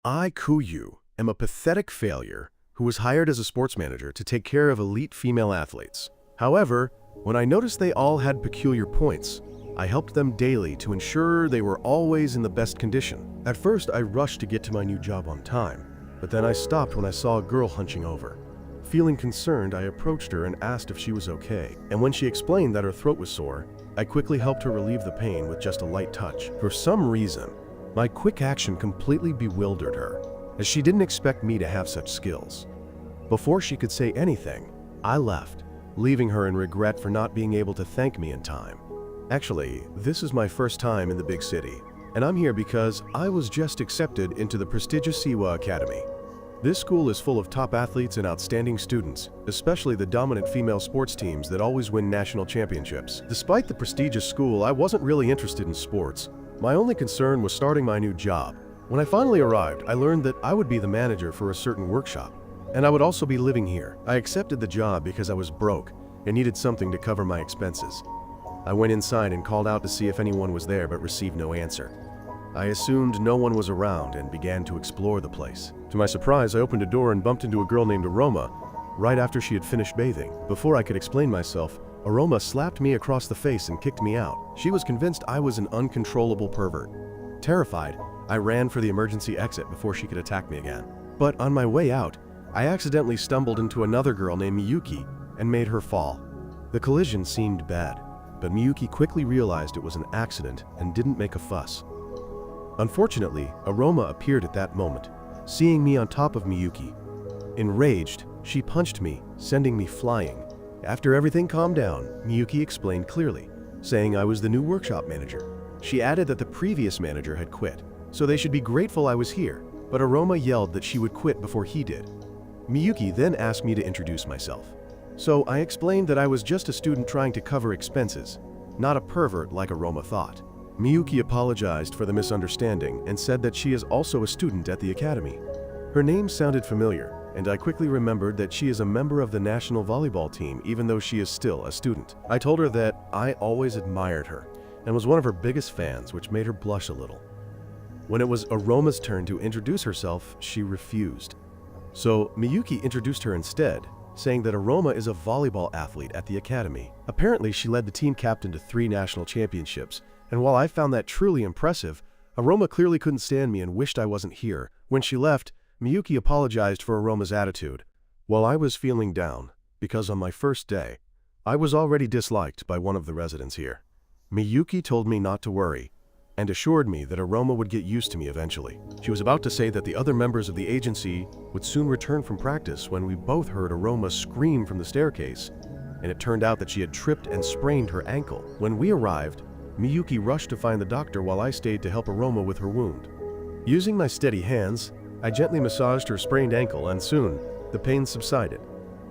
I, Kouyou, am a pathetic failure who was hired as a sports manager to take care of elite female athletes. However, when I noticed they all had peculiar points, I helped them daily to ensure they were always in the best condition. At first, I rushed to get to my new job on time, but then I stopped when I saw a girl hunching over. Feeling concerned, I approached her and asked if she was okay. And when she explained that her throat was sore, I quickly helped her relieve the pain with just a light touch. For some reason, my quick action completely bewildered her, as she didn't expect me to have such skills. Before she could say anything, I left, leaving her in regret for not being able to thank me in time. Actually, this is my first time in the big city, and I'm here because I was just accepted into the prestigious Seiwa Academy. This school is full of top athletes and outstanding students, especially the dominant female sports teams that always win national championships. Despite the prestigious school, I wasn't really interested in sports. My only concern was starting my new job. When I finally arrived, I learned that I would be the manager for a certain workshop, and I would also be living here. I accepted the job because I was broke and needed something to cover my expenses. I went inside and called out to see if anyone was there but received no answer. I assumed no one was around and began to explore the place. To my surprise, I opened a door and bumped into a girl named Aroma right after she had finished bathing. Before I could explain myself, Aroma slapped me across the face and kicked me out. She was convinced I was an uncontrollable pervert. Terrified, I ran for the emergency exit before she could attack me again. But on my way out, I accidentally stumbled into another girl named Miyuki and made her fall. The collision seemed bad, but Miyuki quickly realized it was an accident and didn't make a fuss. Unfortunately, Aroma appeared at that moment, seeing me on top of Miyuki. Enraged, she punched me, sending me flying. After everything calmed down, Miyuki explained clearly, saying I was the new workshop manager. She added that the previous manager had quit, so they should be grateful I was here, but Aroma yelled that she would quit before he did. Miyuki then asked me to introduce myself. So I explained that I was just a student trying to cover expenses, not a pervert like Aroma thought. Miyuki apologized for the misunderstanding and said that she is also a student at the academy. Her name sounded familiar, and I quickly remembered that she is a member of the national volleyball team even though she is still a student. I told her that I always admired her and was one of her biggest fans, which made her blush a little. When it was Aroma's turn to introduce herself, she refused. So Miyuki introduced her instead, saying that Aroma is a volleyball athlete at the academy. Apparently, she led the team captain to 3 national championships, and while I found that truly impressive, Aroma clearly couldn't stand me and wished I wasn't here. When she left, Miyuki apologized for Aroma's attitude. While I was feeling down, because on my first day, I was already disliked by one of the residents here. Miyuki told me not to worry, and assured me that Aroma would get used to me eventually. She was about to say that the other members of the agency would soon return from practice when we both heard Aroma scream from the staircase, and it turned out that she had tripped and sprained her ankle. When we arrived, Miyuki rushed to find the doctor while I stayed to help Aroma with her wound. Using my steady hands, I gently massaged her sprained ankle, and soon, the pain subsided.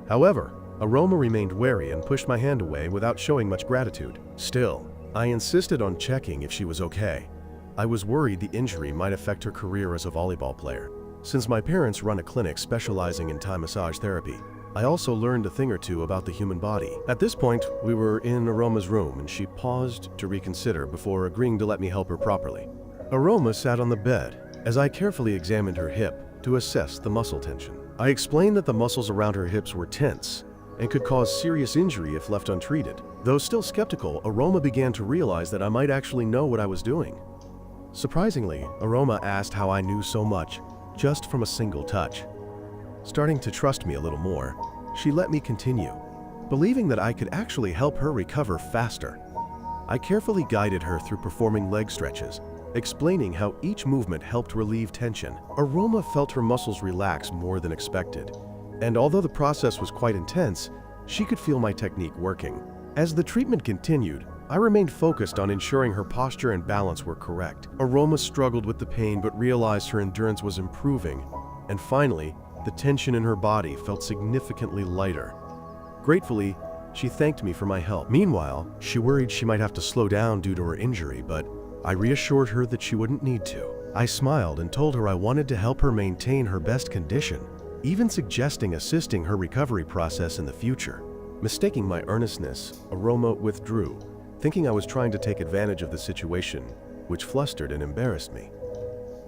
However, Aroma remained wary and pushed my hand away without showing much gratitude. Still, I insisted on checking if she was okay. I was worried the injury might affect her career as a volleyball player. Since my parents run a clinic specializing in Thai massage therapy, I also learned a thing or two about the human body. At this point, we were in Aroma's room and she paused to reconsider before agreeing to let me help her properly. Aroma sat on the bed as I carefully examined her hip to assess the muscle tension. I explained that the muscles around her hips were tense and could cause serious injury if left untreated. Though still skeptical, Aroma began to realize that I might actually know what I was doing. Surprisingly, Aroma asked how I knew so much just from a single touch. Starting to trust me a little more, she let me continue, believing that I could actually help her recover faster. I carefully guided her through performing leg stretches, explaining how each movement helped relieve tension. Aroma felt her muscles relax more than expected, and although the process was quite intense, she could feel my technique working. As the treatment continued, I remained focused on ensuring her posture and balance were correct. Aroma struggled with the pain but realized her endurance was improving, and finally, the tension in her body felt significantly lighter. Gratefully, she thanked me for my help. Meanwhile, she worried she might have to slow down due to her injury, but I reassured her that she wouldn't need to. I smiled and told her I wanted to help her maintain her best condition, even suggesting assisting her recovery process in the future. Mistaking my earnestness, Aroma withdrew, thinking I was trying to take advantage of the situation, which flustered and embarrassed me.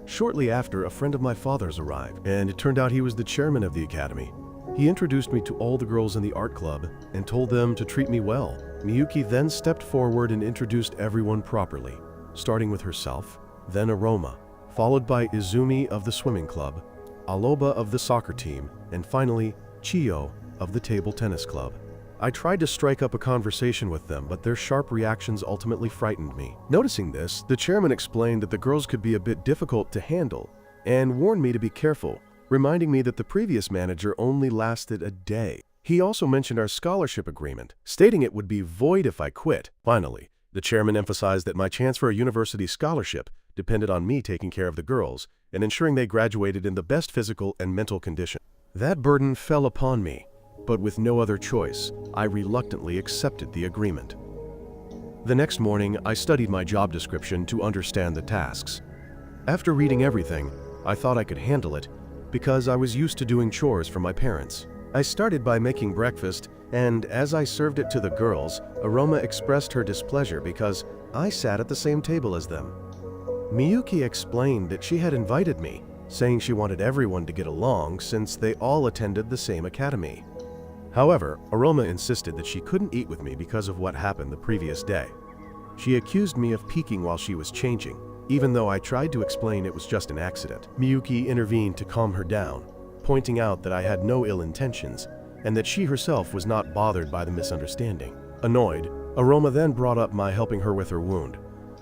Shortly after, a friend of my father's arrived, and it turned out he was the chairman of the academy. He introduced me to all the girls in the art club and told them to treat me well. Miyuki then stepped forward and introduced everyone properly, starting with herself, then Aroma, followed by Izumi of the swimming club, Aloba of the soccer team, and finally, Chiyo of the table tennis club. I tried to strike up a conversation with them, but their sharp reactions ultimately frightened me. Noticing this, the chairman explained that the girls could be a bit difficult to handle and warned me to be careful, reminding me that the previous manager only lasted a day. He also mentioned our scholarship agreement, stating it would be void if I quit. Finally, the chairman emphasized that my chance for a university scholarship depended on me taking care of the girls and ensuring they graduated in the best physical and mental condition. That burden fell upon me, but with no other choice, I reluctantly accepted the agreement. The next morning, I studied my job description to understand the tasks. After reading everything, I thought I could handle it because I was used to doing chores for my parents. I started by making breakfast, and as I served it to the girls, Aroma expressed her displeasure because I sat at the same table as them. Miyuki explained that she had invited me, saying she wanted everyone to get along since they all attended the same academy. However, Aroma insisted that she couldn't eat with me because of what happened the previous day. She accused me of peeking while she was changing, even though I tried to explain it was just an accident. Miyuki intervened to calm her down, pointing out that I had no ill intentions and that she herself was not bothered by the misunderstanding. Annoyed, Aroma then brought up my helping her with her wound,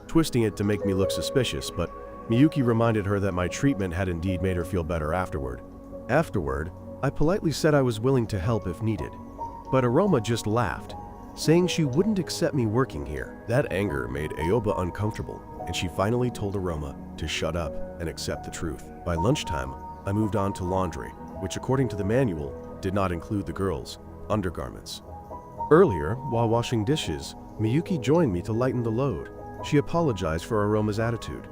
twisting it to make me look suspicious, but Miyuki reminded her that my treatment had indeed made her feel better afterward. I politely said I was willing to help if needed, but Aroma just laughed, saying she wouldn't accept me working here. That anger made Aoba uncomfortable, and she finally told Aroma to shut up and accept the truth. By lunchtime, I moved on to laundry, which according to the manual, did not include the girls' undergarments. Earlier, while washing dishes, Miyuki joined me to lighten the load. She apologized for Aroma's attitude,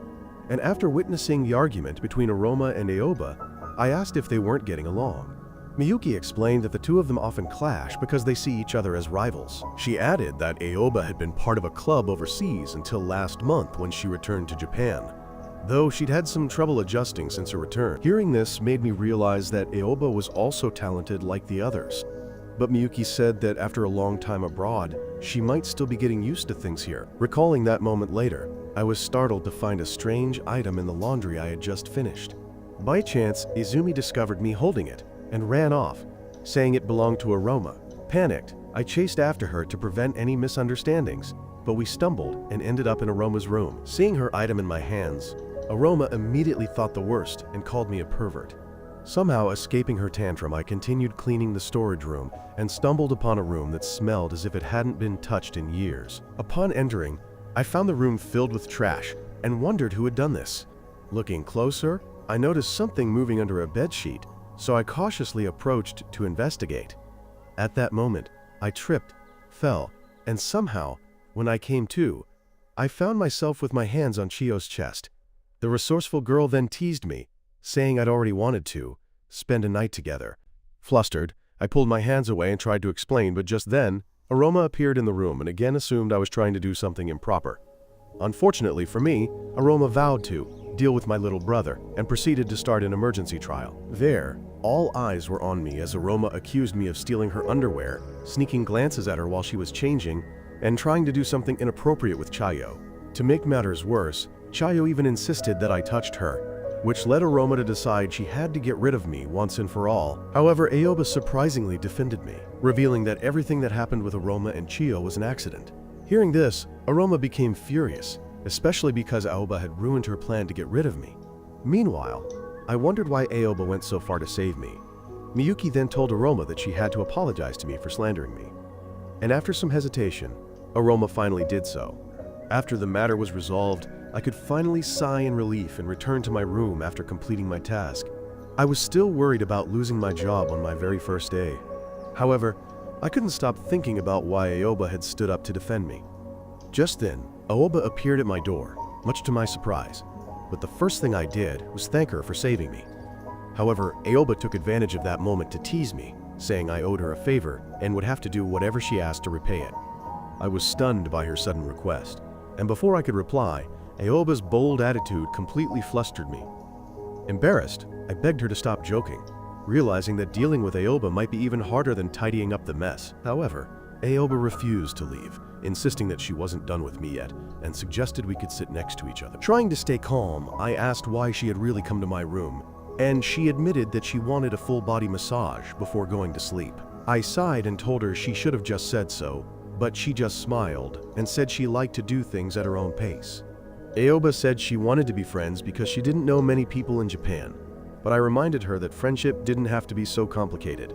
and after witnessing the argument between Aroma and Aoba, I asked if they weren't getting along. Miyuki explained that the two of them often clash because they see each other as rivals. She added that Aoba had been part of a club overseas until last month when she returned to Japan, though she'd had some trouble adjusting since her return. Hearing this made me realize that Aoba was also talented like the others. But Miyuki said that after a long time abroad, she might still be getting used to things here. Recalling that moment later, I was startled to find a strange item in the laundry I had just finished. By chance, Izumi discovered me holding it and ran off, saying it belonged to Aroma. Panicked, I chased after her to prevent any misunderstandings, but we stumbled and ended up in Aroma's room. Seeing her item in my hands, Aroma immediately thought the worst and called me a pervert. Somehow escaping her tantrum, I continued cleaning the storage room and stumbled upon a room that smelled as if it hadn't been touched in years. Upon entering, I found the room filled with trash and wondered who had done this. Looking closer, I noticed something moving under a bedsheet, so I cautiously approached to investigate. At that moment, I tripped, fell, and somehow, when I came to, I found myself with my hands on Chiyo's chest. The resourceful girl then teased me, saying I'd already wanted to spend a night together. Flustered, I pulled my hands away and tried to explain, but just then, Aroma appeared in the room and again assumed I was trying to do something improper. Unfortunately for me, Aroma vowed to deal with my little brother and proceeded to start an emergency trial. There, all eyes were on me as Aroma accused me of stealing her underwear, sneaking glances at her while she was changing, and trying to do something inappropriate with Chiyo. To make matters worse, Chiyo even insisted that I touched her, which led Aroma to decide she had to get rid of me once and for all. However, Aoba surprisingly defended me, revealing that everything that happened with Aroma and Chiyo was an accident. Hearing this, Aroma became furious, especially because Aoba had ruined her plan to get rid of me. Meanwhile, I wondered why Aoba went so far to save me. Miyuki then told Aroma that she had to apologize to me for slandering me. And after some hesitation, Aroma finally did so. After the matter was resolved, I could finally sigh in relief and return to my room after completing my task. I was still worried about losing my job on my very first day. However, I couldn't stop thinking about why Aoba had stood up to defend me. Just then, Aoba appeared at my door, much to my surprise, but the first thing I did was thank her for saving me. However, Aoba took advantage of that moment to tease me, saying I owed her a favor and would have to do whatever she asked to repay it. I was stunned by her sudden request, and before I could reply, Aoba's bold attitude completely flustered me. Embarrassed, I begged her to stop joking, realizing that dealing with Aoba might be even harder than tidying up the mess. However, Aoba refused to leave, insisting that she wasn't done with me yet, and suggested we could sit next to each other. Trying to stay calm, I asked why she had really come to my room, and she admitted that she wanted a full-body massage before going to sleep. I sighed and told her she should have just said so, but she just smiled and said she liked to do things at her own pace. Aoba said she wanted to be friends because she didn't know many people in Japan, but I reminded her that friendship didn't have to be so complicated.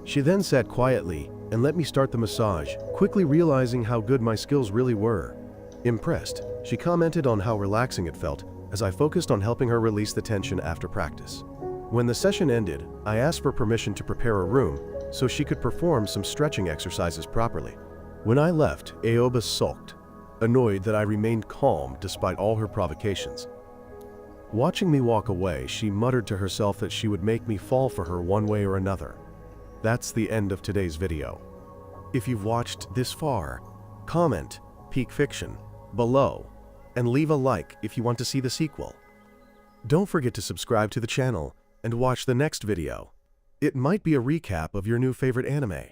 She then sat quietly and let me start the massage, quickly realizing how good my skills really were. Impressed, she commented on how relaxing it felt as I focused on helping her release the tension after practice. When the session ended, I asked for permission to prepare a room so she could perform some stretching exercises properly. When I left, Aoba sulked, annoyed that I remained calm despite all her provocations. Watching me walk away, she muttered to herself that she would make me fall for her one way or another. That's the end of today's video. If you've watched this far, comment Peak Fiction below and leave a like if you want to see the sequel. Don't forget to subscribe to the channel and watch the next video. It might be a recap of your new favorite anime.